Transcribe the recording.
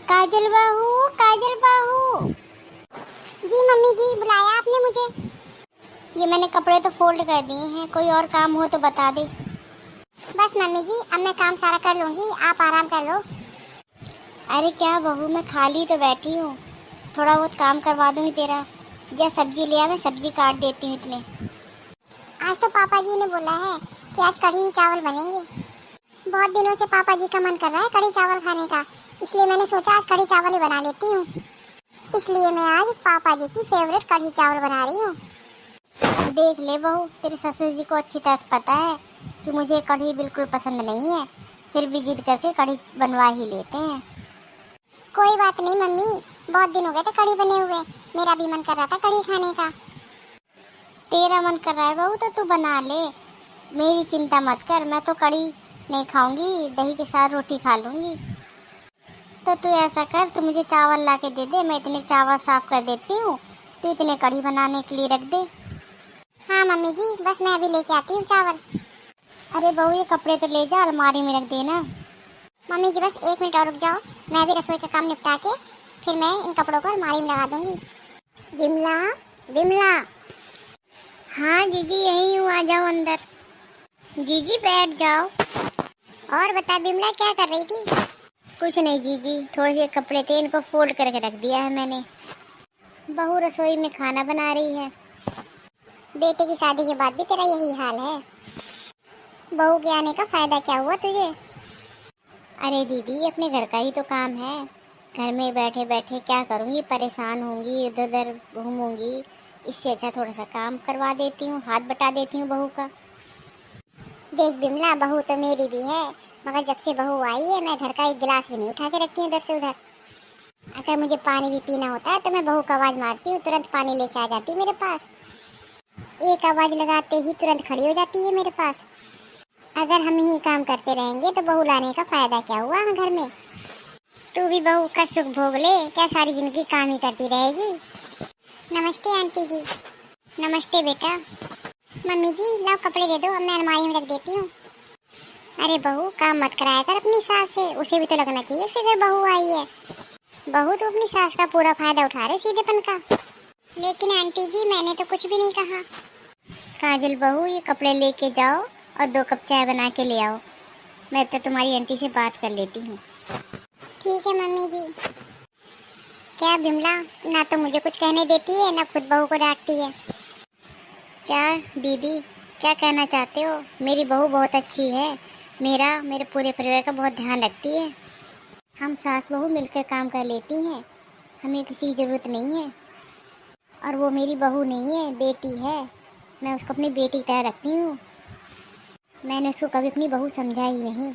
काजल बहू, काजल बहू। जी मम्मी जी, बुलाया आपने मुझे? ये मैंने कपड़े तो फोल्ड कर दिए हैं, कोई और काम हो तो बता दे। बस मम्मी जी, अब मैं काम सारा कर लूंगी, आप आराम कर लो। अरे क्या बहू, मैं खाली तो बैठी हूँ, थोड़ा बहुत काम करवा दूंगी तेरा। या सब्जी ले आ, मैं सब्जी काट देती हूँ इतने। आज तो पापा जी ने बोला है कि आज कढ़ी चावल बनेंगे। बहुत दिनों से पापा जी का मन कर रहा है कढ़ी चावल खाने का, इसलिए मैंने सोचा आज कढ़ी चावल ही बना लेती हूँ। इसलिए मैं आज पापा जी की फेवरेट कढ़ी चावल बना रही हूँ। देख ले बहू, तेरे ससुर जी को अच्छी तरह पता है कि मुझे कढ़ी बिल्कुल पसंद नहीं है, फिर भी जिद करके कढ़ी बनवा ही लेते हैं। कोई बात नहीं मम्मी, बहुत दिन हो गए थे कढ़ी बने हुए, मेरा भी मन कर रहा था कढ़ी खाने का। तेरा मन कर रहा है बहू तो तू बना ले, मेरी चिंता मत कर। मैं तो कढ़ी नहीं खाऊंगी, दही के साथ रोटी खा लूंगी। तो तू ऐसा कर, तू मुझे चावल ला के दे दे, मैं इतने चावल साफ कर देती हूँ, तू इतने कढ़ी बनाने के लिए रख दे। हाँ मम्मी जी, बस मैं अभी लेके आती हूँ चावल। अरे बहू, ये कपड़े तो ले जा, अलमारी में रख देना। मम्मी जी बस 1 मिनट और रुक जाओ, मैं भी रसोई का काम निपटा के फिर मैं इन कपड़ों को अलमारी में लगा दूंगी। विमला, विमला। हाँ जीजी, यही हूँ, आ जाओ अंदर। जीजी बैठ जाओ। और बता विमला, क्या कर रही थी? कुछ नहीं जीजी, थोड़े से कपड़े थे, इनको फोल्ड करके रख दिया है मैंने। बहू रसोई में खाना बना रही है। बेटे की शादी के बाद भी तेरा यही हाल है। बहू के आने का फायदा क्या हुआ तुझे? अरे दीदी, अपने घर का ही तो काम है, घर में बैठे बैठे क्या करूँगी, परेशान होंगी, इधर उधर घूमूंगी। इससे अच्छा थोड़ा सा काम करवा देती हूँ, हाथ बटा देती हूँ बहू का। देख विमला, बहू तो मेरी भी है, मगर जब से बहू आई है मैं घर का एक गिलास भी नहीं उठा के रखती हूँ इधर से उधर। अगर मुझे पानी भी पीना होता है तो मैं बहू को आवाज़ मारती हूँ, तुरंत पानी लेके आ जाती है मेरे पास। एक आवाज़ लगाते ही तुरंत खड़ी हो जाती है मेरे पास। अगर हम ही काम करते रहेंगे तो बहू लाने का फायदा क्या हुआ हम घर में? तू भी बहू का सुख भोग ले, क्या सारी जिंदगी काम ही करती रहेगी? नमस्ते आंटी जी। नमस्ते बेटा। मम्मी जी लाओ कपड़े दे दो, अब मैं अलमारी में रख देती हूँ। अरे बहू, काम मत कराया कर अपनी सास से, उसे भी तो लगना चाहिए उसके घर बहू आई है। बहू तो अपनी सास का पूरा फायदा उठा रहे सीधेपन का। लेकिन आंटी जी, मैंने तो कुछ भी नहीं कहा। काजल बहू, ये कपड़े लेके जाओ और 2 कप चाय बना के ले आओ, मैं तो तुम्हारी आंटी से बात कर लेती हूँ। ठीक है मम्मी जी। क्या बिमला, ना तो मुझे कुछ कहने देती है ना खुद बहू को डांटती है। क्या दीदी, क्या कहना चाहते हो? मेरी बहू बहुत अच्छी है, मेरे पूरे परिवार का बहुत ध्यान रखती है। हम सास बहू मिलकर काम कर लेती हैं, हमें किसी की ज़रूरत नहीं है। और वो मेरी बहू नहीं है, बेटी है, मैं उसको अपनी बेटी की तरह रखती हूँ। मैंने उसको कभी अपनी बहू समझा ही नहीं।